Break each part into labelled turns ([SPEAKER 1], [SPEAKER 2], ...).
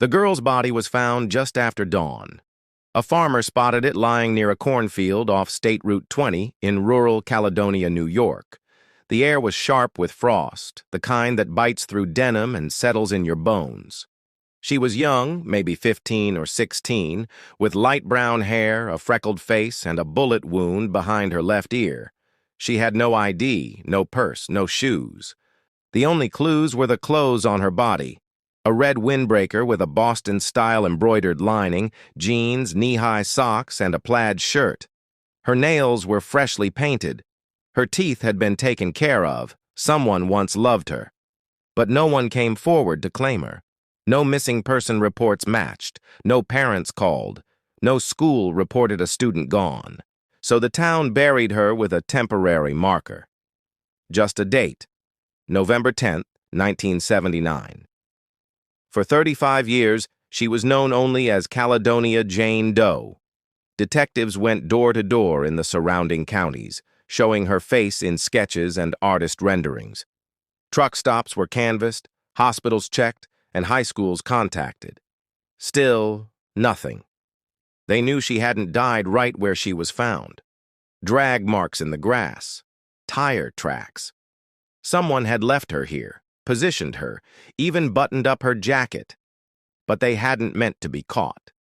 [SPEAKER 1] The girl's body was found just after dawn. A farmer spotted it lying near a cornfield off State Route 20 in rural Caledonia, New York. The air was sharp with frost, the kind that bites through denim and settles in your bones. She was young, maybe 15 or 16, with light brown hair, a freckled face, and a bullet wound behind her left ear. She had no ID, no purse, no shoes. The only clues were the clothes on her body: a red windbreaker with a Boston-style embroidered lining, jeans, knee-high socks, and a plaid shirt. Her nails were freshly painted. Her teeth had been taken care of. Someone once loved her. But no one came forward to claim her. No missing person reports matched. No parents called. No school reported a student gone. So the town buried her with a temporary marker. Just a date: November 10th, 1979. For 35 years, she was known only as Caledonia Jane Doe. Detectives went door to door in the surrounding counties, showing her face in sketches and artist renderings. Truck stops were canvassed, hospitals checked, and high schools contacted. Still, nothing. They knew she hadn't died right where she was found. Drag marks in the grass, tire tracks. Someone had left her here, positioned her, even buttoned up her jacket. But they hadn't meant to be caught.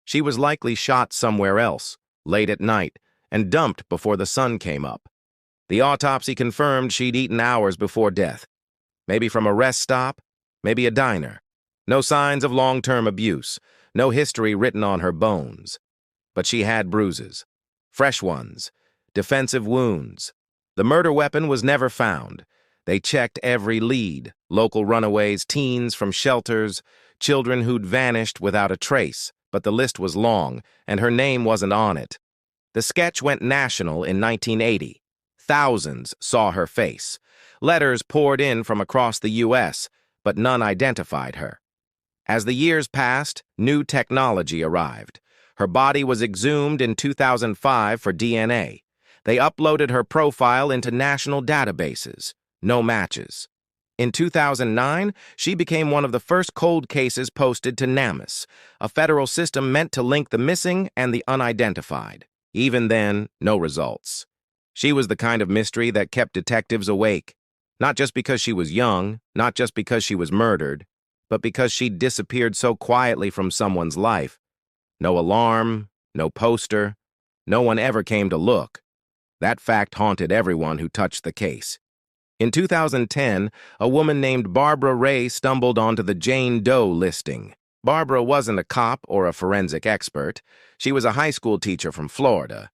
[SPEAKER 1] She was likely shot somewhere else, late at night, and dumped before the sun came up. The autopsy confirmed she'd eaten hours before death. Maybe from a rest stop, maybe a diner. No signs of long-term abuse, no history written on her bones. But she had bruises. Fresh ones. Defensive wounds. The murder weapon was never found. They checked every lead: local runaways, teens from shelters, children who'd vanished without a trace. But the list was long, and her name wasn't on it. The sketch went national in 1980. Thousands saw her face. Letters poured in from across the U.S., but none identified her. As the years passed, new technology arrived. Her body was exhumed in 2005 for DNA. They uploaded her profile into national databases. No matches. In 2009, she became one of the first cold cases posted to NamUs, a federal system meant to link the missing and the unidentified. Even then, no results. She was the kind of mystery that kept detectives awake. Not just because she was young, not just because she was murdered, but because she'd disappeared so quietly from someone's life. No alarm, no poster, no one ever came to look. That fact haunted everyone who touched the case. In 2010, a woman named Barbara Ray stumbled onto the Jane Doe listing. Barbara wasn't a cop or a forensic expert. She was a high school teacher from Florida.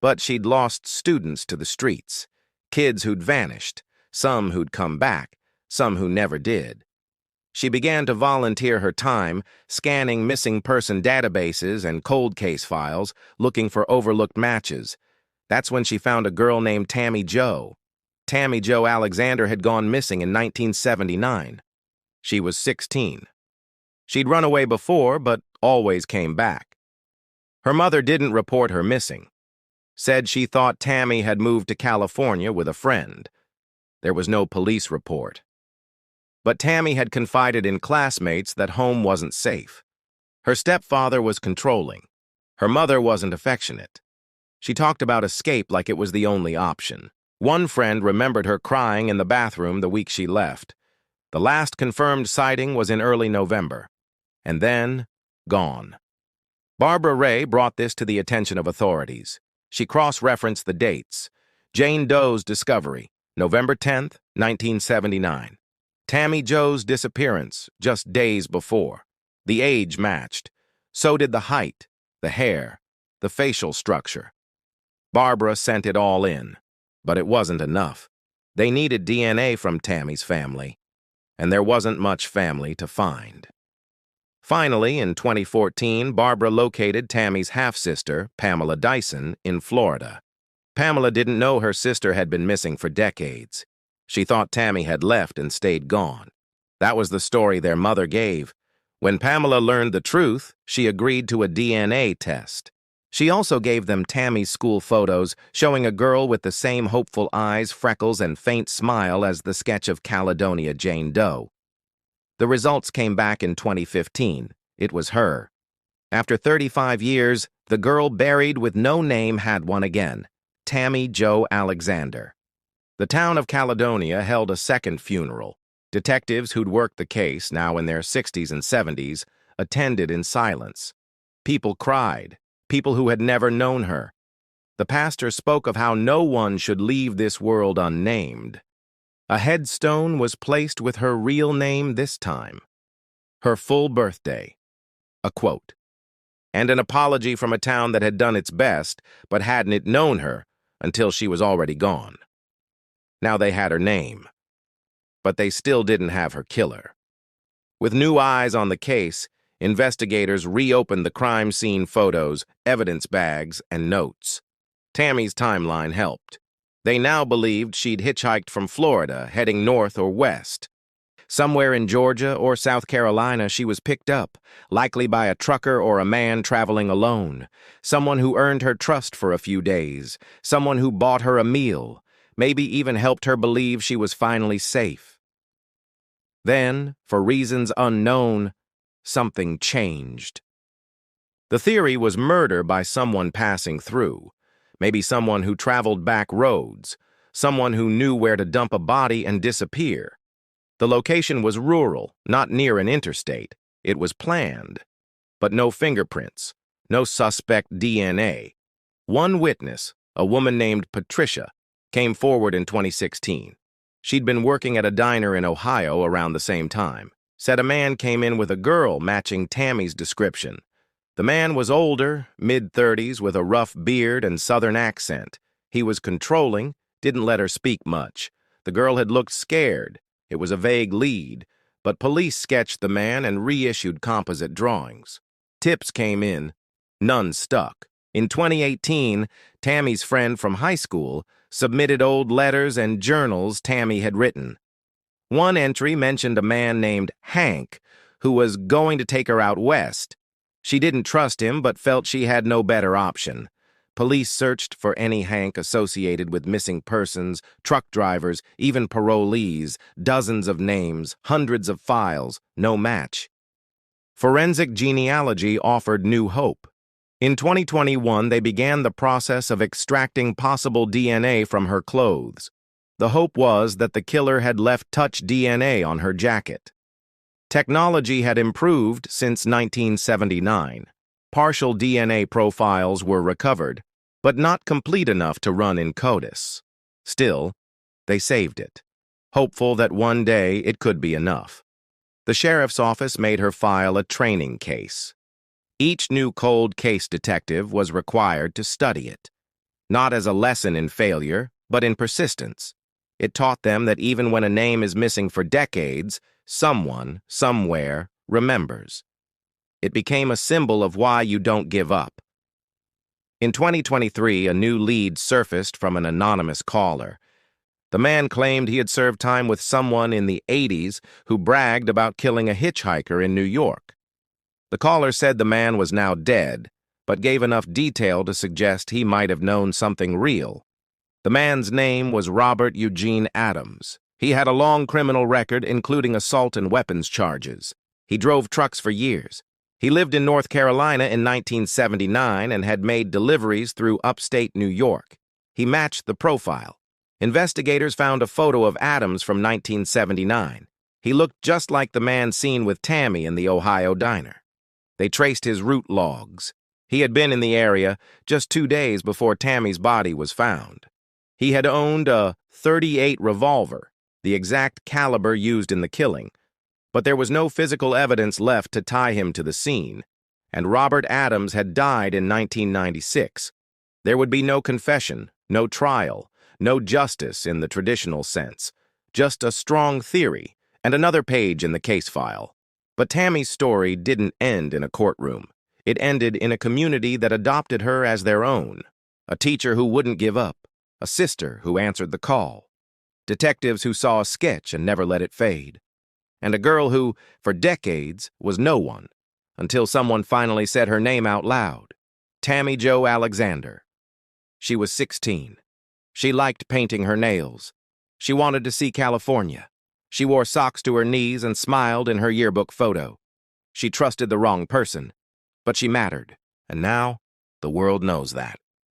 [SPEAKER 1] But she'd lost students to the streets, kids who'd vanished, some who'd come back, some who never did. She began to volunteer her time, scanning missing person databases and cold case files, looking for overlooked matches. That's when she found a girl named Tammy Jo. Tammy Jo Alexander had gone missing in 1979. She was 16. She'd run away before, but always came back. Her mother didn't report her missing. Said she thought Tammy had moved to California with a friend. There was no police report. But Tammy had confided in classmates that home wasn't safe. Her stepfather was controlling. Her mother wasn't affectionate. She talked about escape like it was the only option. One friend remembered her crying in the bathroom the week she left. The last confirmed sighting was in early November. And then, gone. Barbara Ray brought this to the attention of authorities. She cross-referenced the dates. Jane Doe's discovery, November 10th, 1979. Tammy Jo's disappearance, just days before. The age matched. So did the height, the hair, the facial structure. Barbara sent it all in. But it wasn't enough. They needed DNA from Tammy's family. And there wasn't much family to find. Finally, in 2014, Barbara located Tammy's half-sister, Pamela Dyson, in Florida. Pamela didn't know her sister had been missing for decades. She thought Tammy had left and stayed gone. That was the story their mother gave. When Pamela learned the truth, she agreed to a DNA test. She also gave them Tammy's school photos, showing a girl with the same hopeful eyes, freckles, and faint smile as the sketch of Caledonia Jane Doe. The results came back in 2015. It was her. After 35 years, the girl buried with no name had one again, Tammy Jo Alexander. The town of Caledonia held a second funeral. Detectives who'd worked the case, now in their 60s and 70s, attended in silence. People cried, people who had never known her. The pastor spoke of how no one should leave this world unnamed. A headstone was placed with her real name this time, her full birthday. A quote. And an apology from a town that had done its best, but hadn't known her until she was already gone. Now they had her name, but they still didn't have her killer. With new eyes on the case, investigators reopened the crime scene photos, evidence bags, and notes. Tammy's timeline helped. They now believed she'd hitchhiked from Florida, heading north or west. Somewhere in Georgia or South Carolina, she was picked up, likely by a trucker or a man traveling alone, someone who earned her trust for a few days, someone who bought her a meal, maybe even helped her believe she was finally safe. Then, for reasons unknown, something changed. The theory was murder by someone passing through, maybe someone who traveled back roads, someone who knew where to dump a body and disappear. The location was rural, not near an interstate. It was planned. But no fingerprints, no suspect DNA. One witness, a woman named Patricia, came forward in 2016. She'd been working at a diner in Ohio around the same time. Said a man came in with a girl matching Tammy's description. The man was older, mid-30s, with a rough beard and southern accent. He was controlling, didn't let her speak much. The girl had looked scared. It was a vague lead, but police sketched the man and reissued composite drawings. Tips came in. None stuck. In 2018, Tammy's friend from high school submitted old letters and journals Tammy had written. One entry mentioned a man named Hank who was going to take her out west. She didn't trust him but felt she had no better option. Police searched for any Hank associated with missing persons, truck drivers, even parolees, dozens of names, hundreds of files, no match. Forensic genealogy offered new hope. In 2021, they began the process of extracting possible DNA from her clothes. The hope was that the killer had left touch DNA on her jacket. Technology had improved since 1979. Partial DNA profiles were recovered, but not complete enough to run in CODIS. Still, they saved it, hopeful that one day it could be enough. The sheriff's office made her file a training case. Each new cold case detective was required to study it, not as a lesson in failure, but in persistence. It taught them that even when a name is missing for decades, someone, somewhere, remembers. It became a symbol of why you don't give up. In 2023, a new lead surfaced from an anonymous caller. The man claimed he had served time with someone in the 80s who bragged about killing a hitchhiker in New York. The caller said the man was now dead, but gave enough detail to suggest he might have known something real. The man's name was Robert Eugene Adams. He had a long criminal record, including assault and weapons charges. He drove trucks for years. He lived in North Carolina in 1979 and had made deliveries through upstate New York. He matched the profile. Investigators found a photo of Adams from 1979. He looked just like the man seen with Tammy in the Ohio diner. They traced his route logs. He had been in the area just 2 days before Tammy's body was found. He had owned a .38 revolver, the exact caliber used in the killing, but there was no physical evidence left to tie him to the scene, and Robert Adams had died in 1996. There would be no confession, no trial, no justice in the traditional sense, just a strong theory and another page in the case file. But Tammy's story didn't end in a courtroom. It ended in a community that adopted her as their own, a teacher who wouldn't give up, a sister who answered the call, detectives who saw a sketch and never let it fade, and a girl who, for decades, was no one, until someone finally said her name out loud, Tammy Jo Alexander. She was 16. She liked painting her nails. She wanted to see California. She wore socks to her knees and smiled in her yearbook photo. She trusted the wrong person, but she mattered, and now the world knows that.